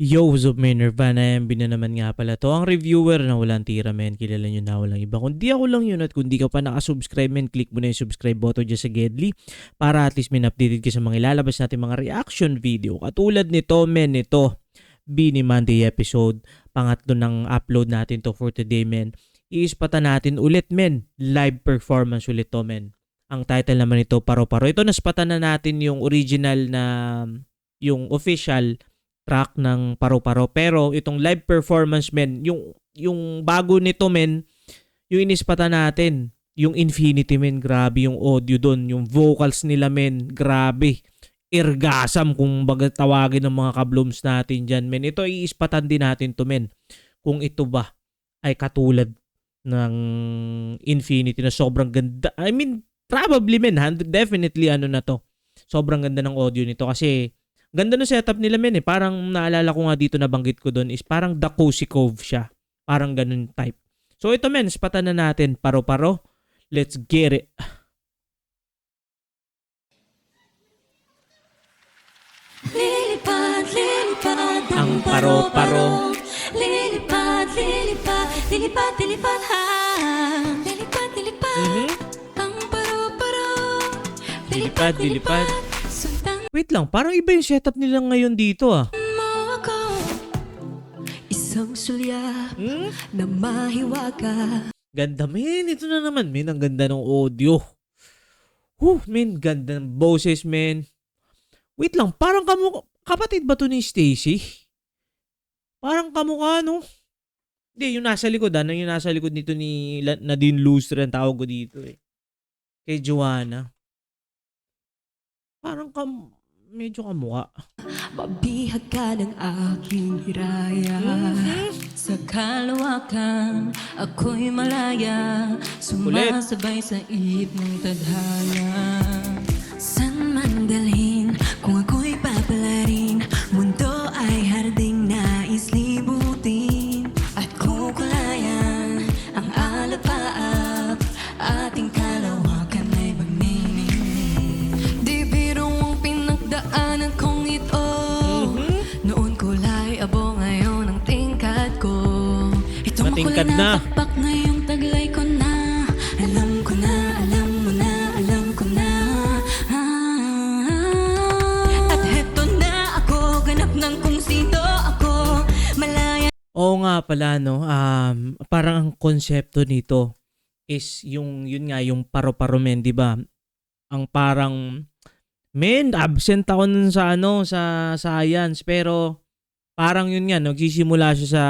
Yo, what's up, men? Nirvana MB na naman nga pala to. Ang reviewer na walang tira, men. Kilala nyo na walang iba. Kundi ako lang yun at kung di ka pa nakasubscribe, men, click mo na yung subscribe button dyan sa Gedli para at least, men, updated ka sa mga ilalabas natin mga reaction video. Katulad nito, men, ito. Bini Monday episode. Pangatlo ng upload natin to for today, men. Iispatan natin ulit, men. Live performance ulit to, men. Ang title naman ito, Paro-Paro. Ito, naspatan na natin yung original na, yung official track ng Paro-Paro. Pero itong live performance, men, yung bago nito, men, yung inispatan natin, yung Infinity, men, grabe yung audio doon, yung vocals nila, men, grabe. Irgasam kung baga tawagin ng mga kablooms natin dyan, men. Ito iispatan din natin to, men. Kung ito ba ay katulad ng Infinity na sobrang ganda. I mean, probably, men, definitely ano na to. Sobrang ganda ng audio nito kasi ganda ng setup nila, men, eh. Parang naalala ko nga dito, nabanggit ko doon, is parang The Cozy Cove siya. Parang ganun type. So ito, men, spatan na natin. Paro-Paro. Let's get it. Lilipad, lilipad Ang Paro-Paro. Lilipad, lilipad, lilipad, lilipad ha. Lilipad, lilipad. Ang paro-paro. Lilipad, lilipad. Sundan Wait lang, parang iba yung setup nila ngayon dito, ah. mo ako. Isang sulya na mahiwaga. Ganda, men. Ito na naman, men. Ang ganda ng audio. Men. Ganda ng boses, men. Wait lang, parang kapatid ba to ni Stacy? Parang kamukha, no? Hindi, yung nasa likod, yung nasa likod nito ni Nadine Lustre, ang tawag ko dito, eh. Kay Joanna. Parang medyo kamukha. Mabihag ka ng aking hiraya. Sa kalawakan, ako'y malaya. Sumasabay sa ihip ng tadhana. San man dalhin, kung ako'y papalarin, mundo ay harding nais libutin. At kukulayan ang alapaap, ating kalawakan ay magniningning. Di biro ang pinagdaanan kong ito. Noon kulay abo, ngayon ang tingkad ko. Itong Matingkad kulay na. na pakpak, ngayong taglay ko na. Alam ko na, alam mo na, alam ko na. At heto na ako, ganap ng kung sino ako. Malaya. Oo nga pala, no? Parang ang konsepto nito is yun nga, yung paro-paro, men, di ba? Ang parang, men, absent ako nun sa sa science, pero parang yun nga, nagsisimula siya sa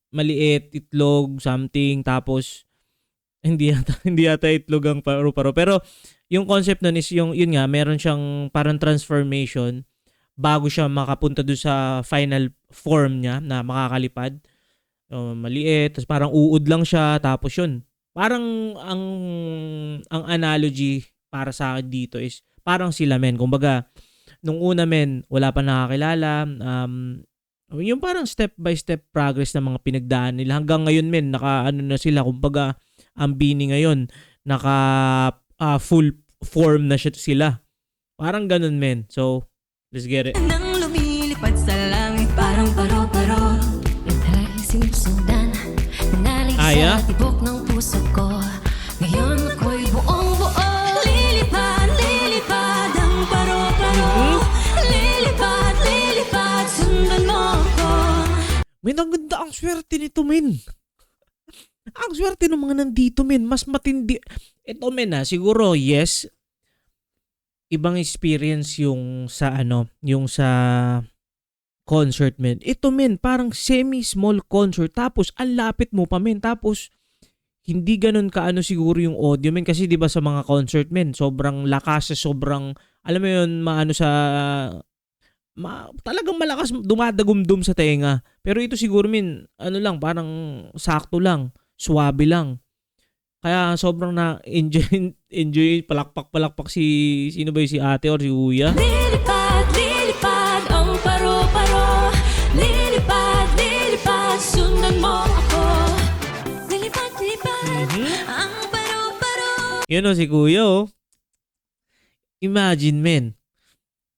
maliit, itlog, something, tapos hindi yata itlog ang paro-paro. Pero yung concept nun is yun nga, meron siyang parang transformation bago siya makapunta doon sa final form niya na makakalipad. Maliit, tapos parang uod lang siya, tapos yun. Parang ang analogy para sa akin dito is parang sila, men. Kumbaga, nung una, men, wala pa nakakilala. Yung parang step by step progress ng mga pinagdaan nila. Hanggang ngayon, men, na sila. Kumbaga, ang Bini ngayon, full form na sila. Parang ganun, men. So, let's get it. Nang lumilipad sa langit, parang paro-paro. Yung tayo sinusundan, nanalig Aya? sa tibok ng puso ko. Ngayon ako'y buong-buo. Lilipad, lilipad ang paro-paro. Lilipad, lilipad, sundan mo ako. Men, ang ganda ang swerte nito, men. Ang swerte ng mga nandito, men. Mas matindi. Ito, men, siguro, yes, ibang experience yung sa yung sa concert, men. Ito, men, parang semi-small concert. Tapos, ang lapit mo pa, men. Tapos, hindi ganun siguro yung audio, men. Kasi, di ba sa mga concert, men, sobrang lakas, sobrang, alam mo yun, talagang malakas, dumadagumdum sa tenga. Pero ito siguro, men, lang, parang sakto lang. Swabe lang. Kaya sobrang enjoy palakpak sino ba yung si ate or si kuya? Lilipad, lilipad ang paro-paro. Lilipad, lilipad, sundan mo ako. Lilipad, lilipad ang paro-paro. Yun o, si kuya, oh. Imagine, men.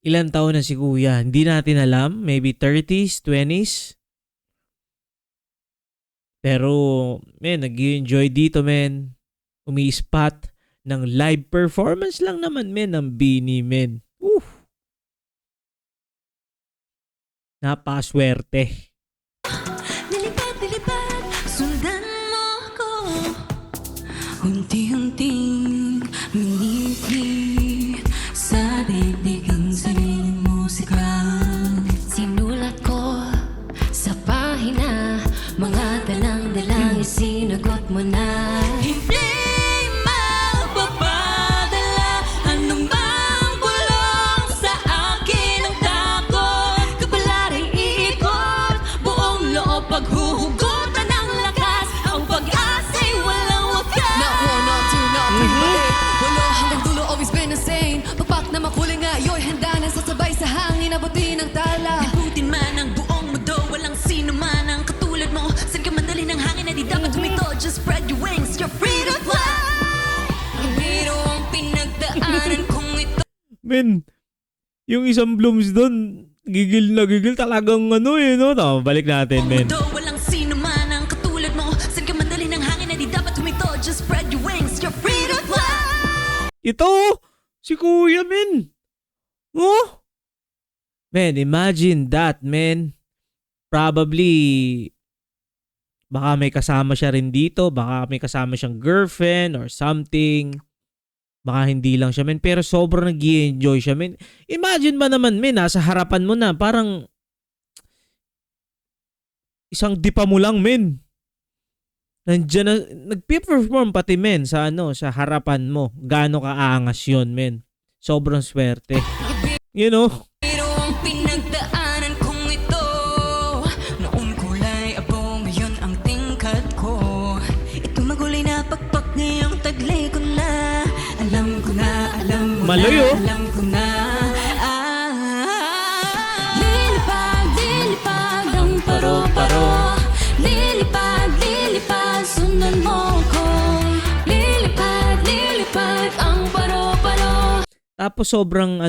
Ilan taon na si kuya? Hindi natin alam. Maybe 30s, 20s. Pero, men, nag-enjoy dito, men. Umi-spot ng live performance lang naman, men, ng Bini, men. Napakaswerte. Lilipad, lilipad, sundan mo ako. Unti-unting minipit sa daigdig ang sariling musika. Sinulat ko sa pahina, mga dalang-dalang isinagot mo na. Hindi mapapadala anumang bulong sa akin ang takot. Kapalaray iikot, buong loob paghuhugutan ng lakas. Ang pag-asa'y walang wakas. Not one, not two, not three, but eight. Walo hanggang dulo, always been the same. Pagpak na makuli ngayon, handa na sasabay sa hangin, abutin ang tala. Liputin man ang buong mundo, walang sino man ang katulad mo. Saan ka mandali ng hangin na di dapat humito. Just spread your wings, you're free to fly. Ang biro ang pinagdaanan kong ito. Men, yung isang Blooms doon, gigil na gigil talagang ano no? Tama, balik natin, men. Mundo, walang sino man ang katulad mo. Saan ka mandali ng hangin na di dapat humito. Just spread your wings, you're free to fly. Ito, si kuya, men. Oh? Men, imagine that, men. Probably, baka may kasama siya rin dito. Baka may kasama siyang girlfriend or something. Baka hindi lang siya, men. Pero sobrang nag-i-enjoy siya, men. Imagine ba naman, men, nasa harapan mo na. Parang isang dipa mo lang, men. Nandiyan na, nag-perform pati, men, sa sa harapan mo. Gaano kaangas yun, men. Sobrang swerte. You know? Pero ang pinagdaanan kong ito, noon kulay abong, ngayon ang tingkad ko. Ito magulay na pagpak, ngayong taglay ko na. Alam ko na, alam mo Malayo. na, alam ko na. Lilipad, lilipad ang paro-paro. Lilipad, lilipad, sundan mo ko. Lilipad, lilipad ang paro-paro. Tapos sobrang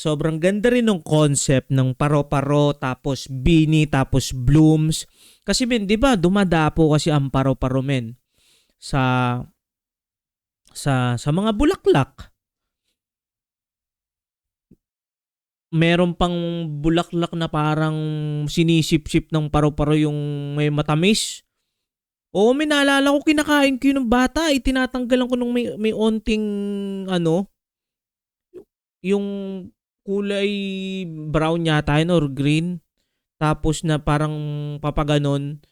sobrang ganda rin ng concept ng paro-paro, tapos Bini, tapos Blooms. Kasi men, 'di ba, dumadapo kasi ang paro-paro, men, sa mga bulaklak. Meron pang bulaklak na parang sinisip-sip ng paro-paro yung may matamis. Oo, may naalala ko, kinakain ko yun ng bata. Tinatanggalan ko nung may onting yung kulay brown yata yun or green. Tapos na parang papaganon.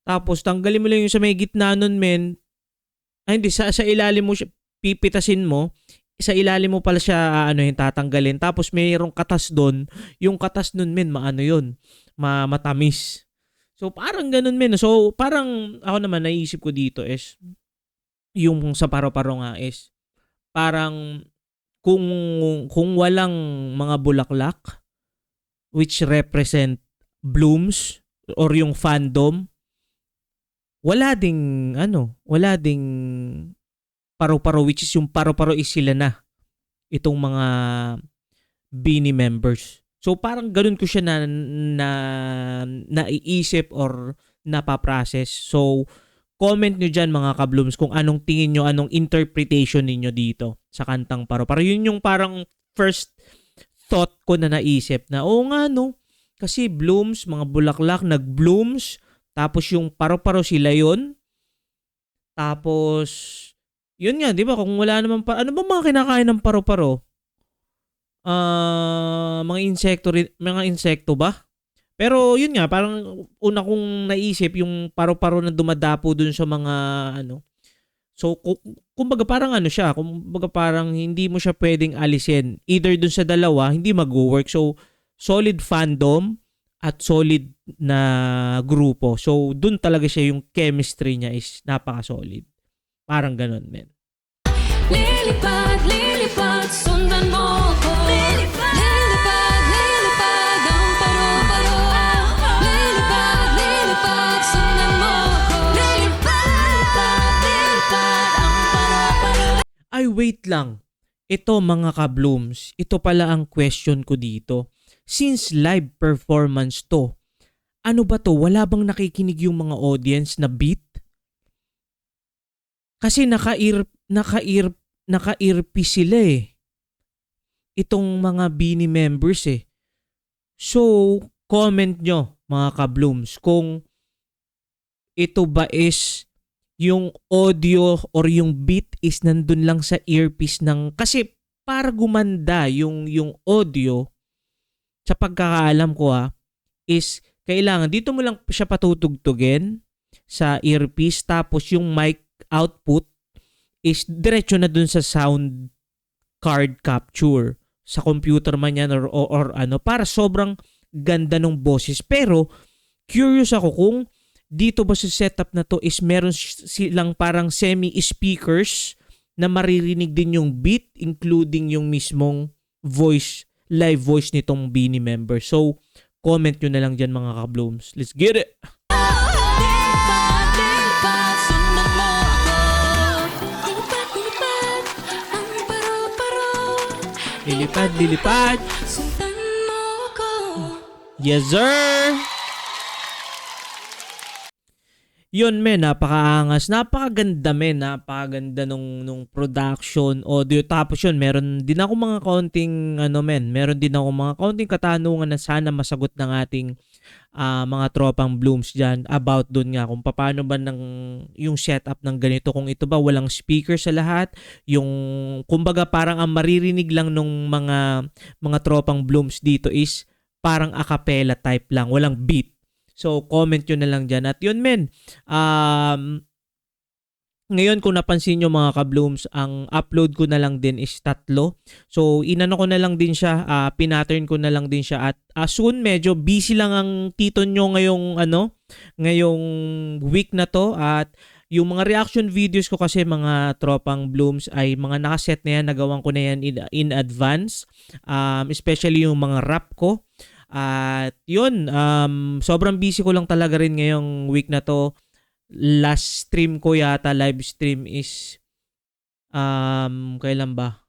Tapos tanggalin mo lang yung sa may gitna nun, men. Ay, hindi. Sa ilalim mo siya, pipitasin mo. Sa ilalim mo pala siya, tatanggalin. Tapos mayroong katas doon. Yung katas nun, men, matamis. So, parang ganun, men. So, parang ako naman, naisip ko dito is, yung sa paro-paro nga is, parang, kung walang mga bulaklak, which represent Blooms, or yung fandom, wala ding paro-paro, which is yung paro-paro is sila na itong mga Bini members. So parang ganun ko siya naiisip or napaprocess. So comment nyo dyan, mga ka-Blooms, kung anong tingin nyo, anong interpretation ninyo dito sa kantang paro-paro. Yun yung parang first thought ko na naisip na, oo nga, no, kasi Blooms, mga bulaklak, nag-blooms, tapos yung paro-paro sila yon. Tapos yun nga, di ba, kung wala naman ano ba mga kinakain ng paro-paro? Mga insekto ba? Pero yun nga, parang una kong naisip yung paro-paro na dumadapo dun sa mga So, kumbaga parang siya, kumbaga parang hindi mo siya pwedeng alisin. Either dun sa dalawa, hindi mag-work. So, solid fandom at solid na grupo. So, dun talaga siya, yung chemistry niya is napaka-solid. Parang ganun, men. Lilipad, lilipad, sundan mo ko. Lilipad, lilipad, lilipad ang paro-paro. Lilipad, lilipad, sundan mo ko. Lilipad, lilipad, lilipad ang paro-paro. Ay, wait lang. Ito mga ka-blooms, ito pala ang question ko dito. Since live performance to, ano ba to? Wala bang nakikinig yung mga audience na beat? Kasi naka-earpiece sila eh. Itong mga Beanie members eh. So, comment nyo mga ka-blooms kung ito ba is yung audio or yung beat is nandun lang sa earpiece ng... Kasi para gumanda yung audio, sa pagkakaalam ko is kailangan dito mo lang siya patutugtugin sa earpiece tapos yung mic output is diretso na dun sa sound card capture sa computer man yan or ano para sobrang ganda ng boses. Pero curious ako kung dito ba sa setup na to is meron silang parang semi-speakers na maririnig din yung beat including yung mismong live voice nitong Beanie member. So, comment nyo na lang dyan mga ka-blooms. Let's get it! Sundan mo ako. Lilipad, ang paro-paro. Lilipad! Sundan mo ako. Yes, sir! Yun men, napakaangas, napakaganda men, napakaganda nung production, audio. Tapos yun, meron din ako mga kaunting katanungan na sana masagot ng ating mga tropang blooms dyan about dun nga kung paano ba yung setup ng ganito, kung ito ba walang speaker sa lahat, yung kumbaga parang ang maririnig lang nung mga tropang blooms dito is parang a cappella type lang, walang beat. So, comment nyo na lang dyan. At yun men, ngayon kung napansin nyo mga ka-blooms, ang upload ko na lang din is 3. So, inano ko na lang din siya, pinattern ko na lang din siya. At soon, medyo busy lang ang tito nyo ngayong week na to. At yung mga reaction videos ko kasi mga tropang blooms ay mga nakaset na yan, nagawan ko na yan in advance. Especially yung mga rap ko. At yun, sobrang busy ko lang talaga rin ngayong week na to. Last stream ko yata, live stream is kailan ba?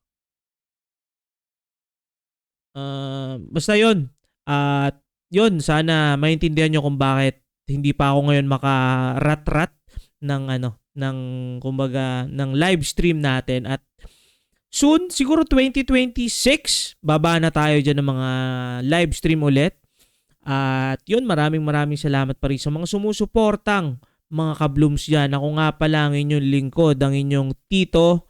Basta yun. At yun, sana maintindihan nyo kung bakit hindi pa ako ngayon makarat-rat ng kumbaga ng live stream natin. At soon, siguro 2026, baba na tayo dyan ng mga live stream ulit. At yun, maraming salamat pa rin sa mga sumusuportang mga ka-blooms dyan. Ako nga pala ang inyong lingkod, ang inyong Tito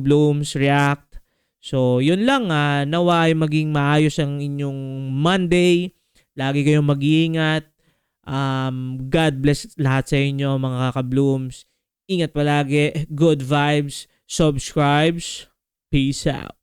Blooms React. So, yun lang. Nawa ay maging maayos ang inyong Monday. Lagi kayong mag-iingat. God bless lahat sa inyo mga ka-blooms. Ingat palagi. Good vibes. Subscribes. Peace out.